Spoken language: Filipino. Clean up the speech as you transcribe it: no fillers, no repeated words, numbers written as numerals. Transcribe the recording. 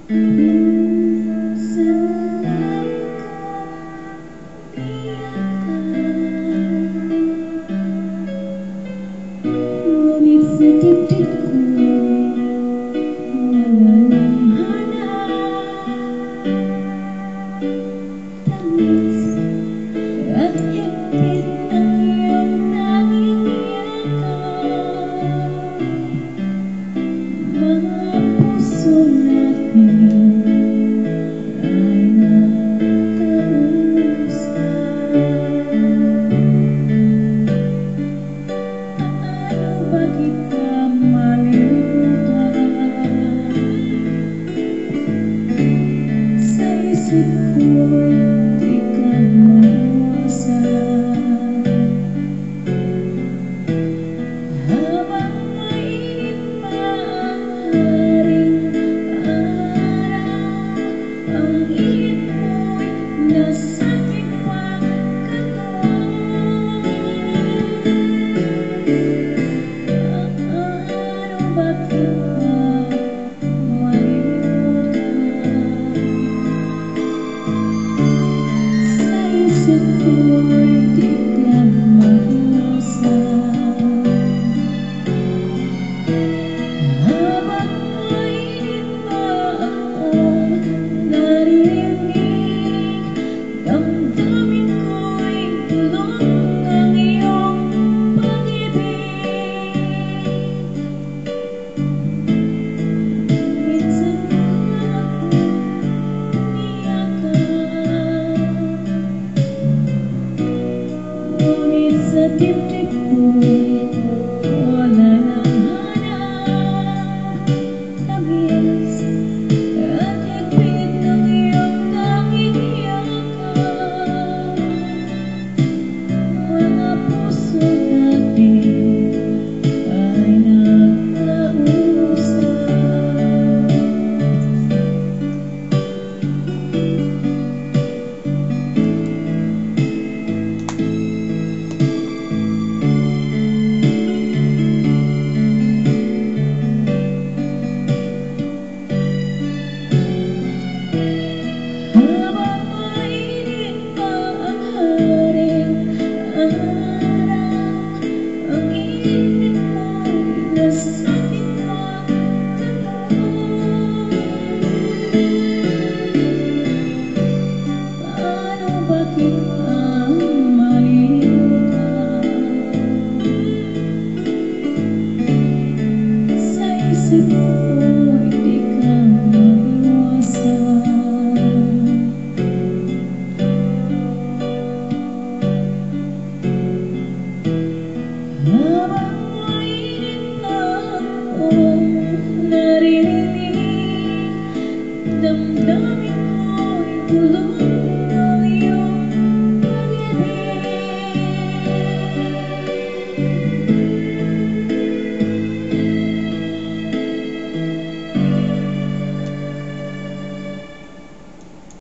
Minsan lang ko ngunit sa dibdib ko'y wala nang hanap. Tamis at higpit ng iyong tanging yakap. Mga puso natin ay nagkausap. Paano ba kita malimutan? Sa isip ko'y di ka maiwasan. Habang mainit pa ang haring araw, ang init mo'y nasa aking mga katawan. Paano ba kita malimutan? Sa isip ko'y di ka maiwasan. Habang mainit pa akong naririnig, damdamin ko'y bulong ng iyong pag-ibig. Minsan lang niyakap, ngunit sa dibdib ko'y wala nang hanap. Tamis at higpit ng iyong tanging yakap. Mga puso natin ay nagkausap. Habang mainit pa ang haring araw, ang init mo'y nasa aking mga katawan. Paano ba kita malimutan? Sa isip ko'y di ka maiwasan. Habang mainit pa akong naririnig, damdamin ko'y bulong